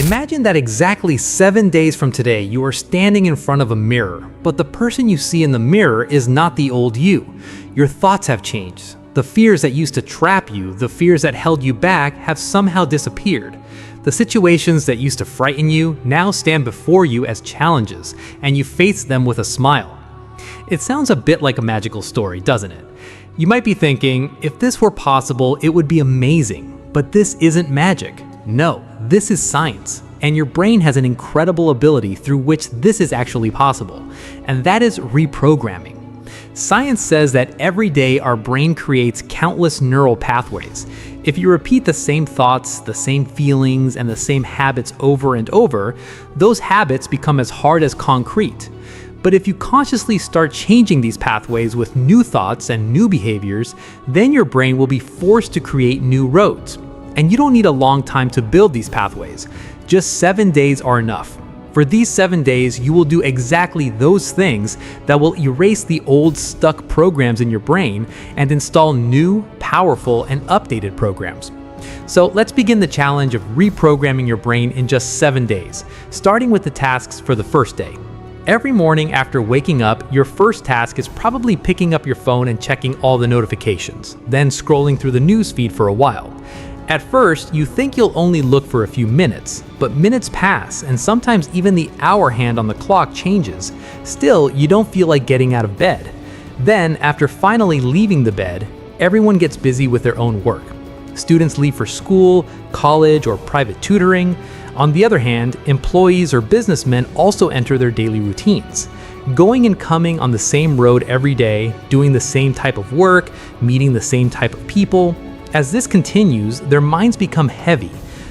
Imagine that exactly 7 days from today, you are standing in front of a mirror, but the person you see in the mirror is not the old you. Your thoughts have changed. The fears that used to trap you, the fears that held you back, have somehow disappeared. The situations that used to frighten you now stand before you as challenges, and you face them with a smile. It sounds a bit like a magical story, doesn't it? You might be thinking, if this were possible, it would be amazing. But this isn't magic. No, this is science. And your brain has an incredible ability through which this is actually possible, and that is reprogramming. Science says that every day our brain creates countless neural pathways. If you repeat the same thoughts, the same feelings, and the same habits over and over, those habits become as hard as concrete. But if you consciously start changing these pathways with new thoughts and new behaviors, then your brain will be forced to create new roads. And you don't need a long time to build these pathways. Just 7 days are enough. For these 7 days, you will do exactly those things that will erase the old stuck programs in your brain and install new, powerful, and updated programs. So let's begin the challenge of reprogramming your brain in just 7 days, starting with the tasks for the first day. Every morning after waking up, your first task is probably picking up your phone and checking all the notifications, then scrolling through the news feed for a while. At first, you think you'll only look for a few minutes, but minutes pass, and sometimes even the hour hand on the clock changes. Still, you don't feel like getting out of bed. Then, after finally leaving the bed, everyone gets busy with their own work. Students leave for school, college, or private tutoring. On the other hand, employees or businessmen also enter their daily routines. Going and coming on the same road every day, doing the same type of work, meeting the same type of people. As this continues, their minds become heavy.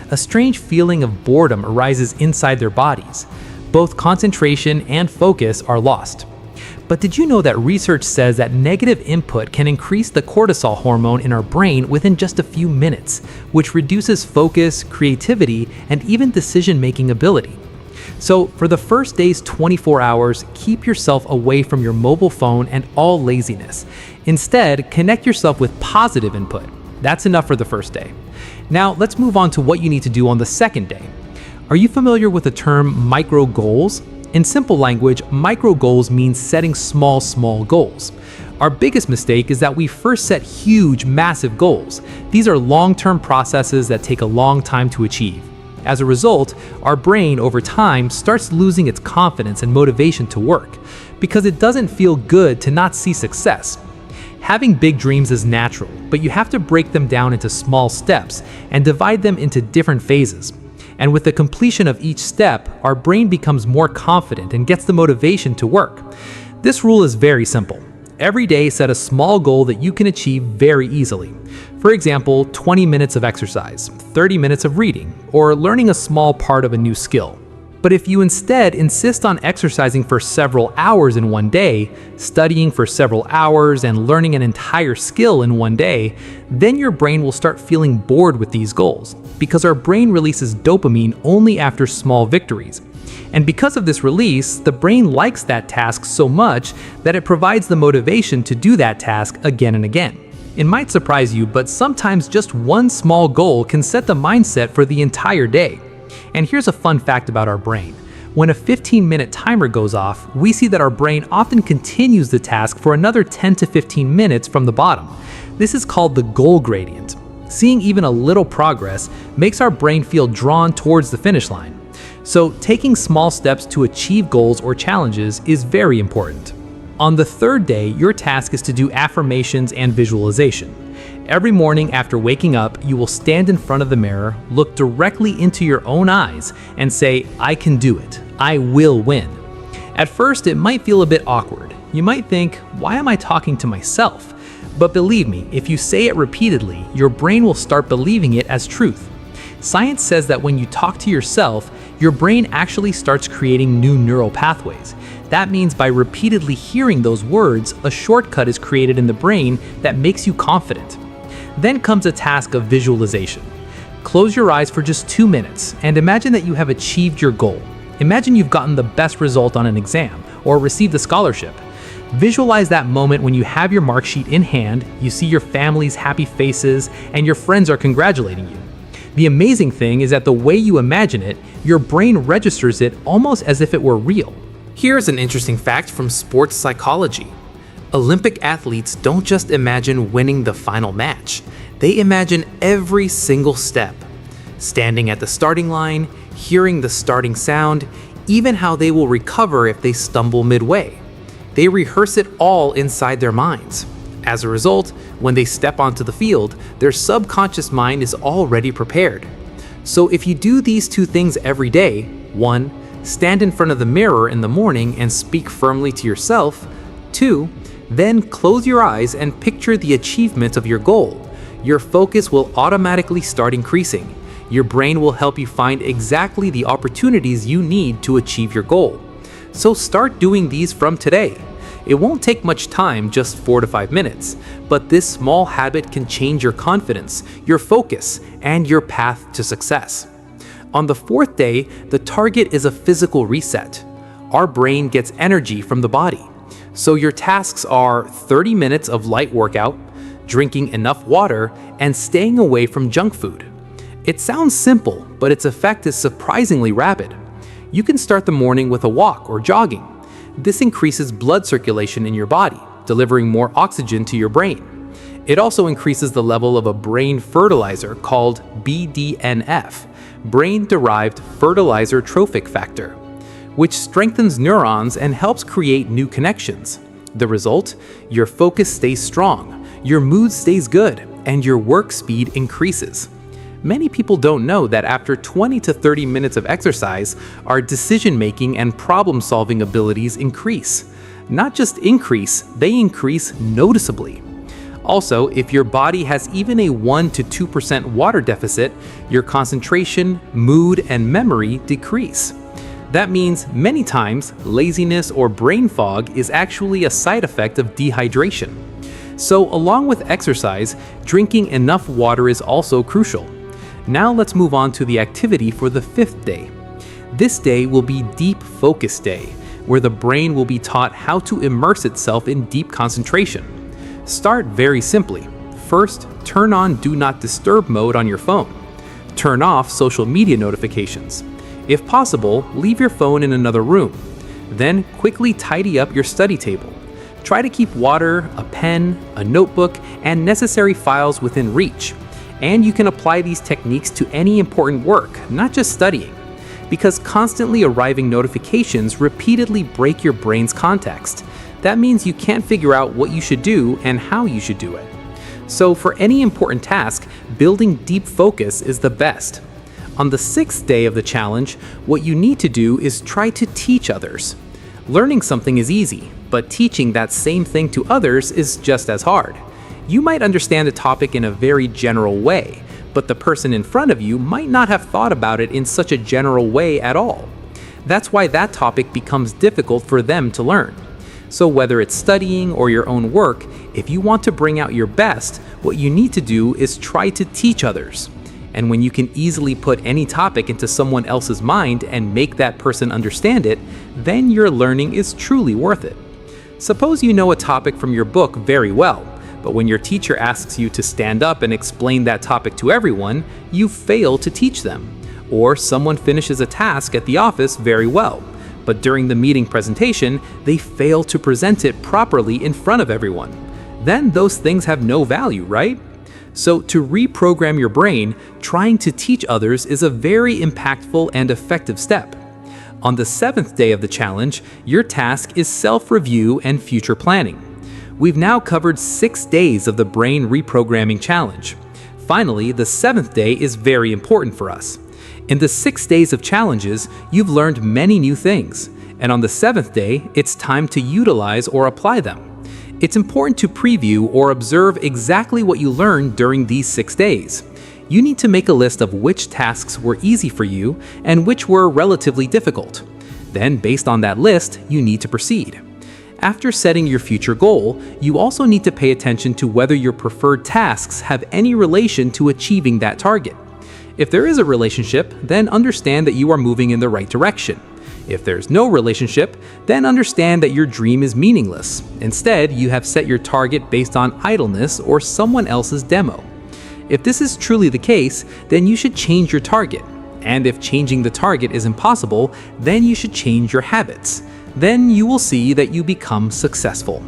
A strange feeling of boredom arises inside their bodies. Both concentration and focus are lost. But did you know that research says that negative input can increase the cortisol hormone in our brain within just a few minutes, which reduces focus, creativity, and even decision-making ability? So for the first day's 24 hours, keep yourself away from your mobile phone and all laziness. Instead, connect yourself with positive input. That's enough for the first day. Now let's move on to what you need to do on the second day. Are you familiar with the term micro goals? In simple language, micro goals means setting small goals. Our biggest mistake is that we first set huge, massive goals. These are long-term processes that take a long time to achieve. As a result, our brain over time starts losing its confidence and motivation to work because it doesn't feel good to not see success. Having big dreams is natural, but you have to break them down into small steps and divide them into different phases. And with the completion of each step, our brain becomes more confident and gets the motivation to work. This rule is very simple. Every day, set a small goal that you can achieve very easily. For example, 20 minutes of exercise, 30 minutes of reading, or learning a small part of a new skill. But if you instead insist on exercising for several hours in one day, studying for several hours, and learning an entire skill in one day, then your brain will start feeling bored with these goals, because our brain releases dopamine only after small victories. And because of this release, the brain likes that task so much that it provides the motivation to do that task again and again. It might surprise you, but sometimes just one small goal can set the mindset for the entire day. And here's a fun fact about our brain. When a 15-minute timer goes off, we see that our brain often continues the task for another 10 to 15 minutes from the bottom. This is called the goal gradient. Seeing even a little progress makes our brain feel drawn towards the finish line. So taking small steps to achieve goals or challenges is very important. On the third day, your task is to do affirmations and visualization. Every morning after waking up, you will stand in front of the mirror, look directly into your own eyes, and say, "I can do it. I will win." At first, it might feel a bit awkward. You might think, "Why am I talking to myself?" But believe me, if you say it repeatedly, your brain will start believing it as truth. Science says that when you talk to yourself, your brain actually starts creating new neural pathways. That means by repeatedly hearing those words, a shortcut is created in the brain that makes you confident. Then comes a task of visualization. Close your eyes for just 2 minutes and imagine that you have achieved your goal. Imagine you've gotten the best result on an exam or received a scholarship. Visualize that moment when you have your mark sheet in hand, you see your family's happy faces, and your friends are congratulating you. The amazing thing is that the way you imagine it, your brain registers it almost as if it were real. Here's an interesting fact from sports psychology. Olympic athletes don't just imagine winning the final match. They imagine every single step. Standing at the starting line, hearing the starting sound, even how they will recover if they stumble midway. They rehearse it all inside their minds. As a result, when they step onto the field, their subconscious mind is already prepared. So if you do these two things every day, 1. Stand in front of the mirror in the morning and speak firmly to yourself. 2. Then close your eyes and picture the achievement of your goal. Your focus will automatically start increasing. Your brain will help you find exactly the opportunities you need to achieve your goal. So start doing these from today. It won't take much time, just 4 to 5 minutes, but this small habit can change your confidence, your focus, and your path to success. On the 4th day, the target is a physical reset. Our brain gets energy from the body. So your tasks are 30 minutes of light workout, drinking enough water, and staying away from junk food. It sounds simple, but its effect is surprisingly rapid. You can start the morning with a walk or jogging. This increases blood circulation in your body, delivering more oxygen to your brain. It also increases the level of a brain fertilizer called BDNF, brain-derived fertilizer trophic factor, which strengthens neurons and helps create new connections. The result? Your focus stays strong, your mood stays good, and your work speed increases. Many people don't know that after 20 to 30 minutes of exercise, our decision-making and problem-solving abilities increase. Not just increase, they increase noticeably. Also, if your body has even a 1 to 2% water deficit, your concentration, mood, and memory decrease. That means many times, laziness or brain fog is actually a side effect of dehydration. So, along with exercise, drinking enough water is also crucial. Now let's move on to the activity for the 5th day. This day will be Deep Focus Day, where the brain will be taught how to immerse itself in deep concentration. Start very simply. First, turn on Do Not Disturb mode on your phone. Turn off social media notifications. If possible, leave your phone in another room. Then quickly tidy up your study table. Try to keep water, a pen, a notebook, and necessary files within reach. And you can apply these techniques to any important work, not just studying, because constantly arriving notifications repeatedly break your brain's context. That means you can't figure out what you should do and how you should do it. So for any important task, building deep focus is the best. On the 6th day of the challenge, what you need to do is try to teach others. Learning something is easy, but teaching that same thing to others is just as hard. You might understand a topic in a very general way, but the person in front of you might not have thought about it in such a general way at all. That's why that topic becomes difficult for them to learn. So whether it's studying or your own work, if you want to bring out your best, what you need to do is try to teach others. And when you can easily put any topic into someone else's mind and make that person understand it, then your learning is truly worth it. Suppose you know a topic from your book very well, but when your teacher asks you to stand up and explain that topic to everyone, you fail to teach them. Or someone finishes a task at the office very well, but during the meeting presentation, they fail to present it properly in front of everyone. Then those things have no value, right? So to reprogram your brain, trying to teach others is a very impactful and effective step. On the 7th day of the challenge, your task is self-review and future planning. We've now covered 6 days of the brain reprogramming challenge. Finally, the 7th day is very important for us. In the 6 days of challenges, you've learned many new things, and on the 7th day, it's time to utilize or apply them. It's important to preview or observe exactly what you learned during these 6 days. You need to make a list of which tasks were easy for you and which were relatively difficult. Then, based on that list, you need to proceed. After setting your future goal, you also need to pay attention to whether your preferred tasks have any relation to achieving that target. If there is a relationship, then understand that you are moving in the right direction. If there's no relationship, then understand that your dream is meaningless. Instead, you have set your target based on idleness or someone else's demo. If this is truly the case, then you should change your target. And if changing the target is impossible, then you should change your habits. Then you will see that you become successful.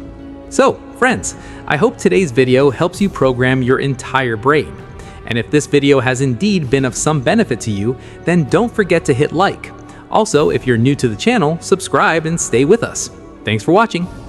So, friends, I hope today's video helps you program your entire brain. And if this video has indeed been of some benefit to you, then don't forget to hit like. Also, if you're new to the channel, subscribe and stay with us. Thanks for watching.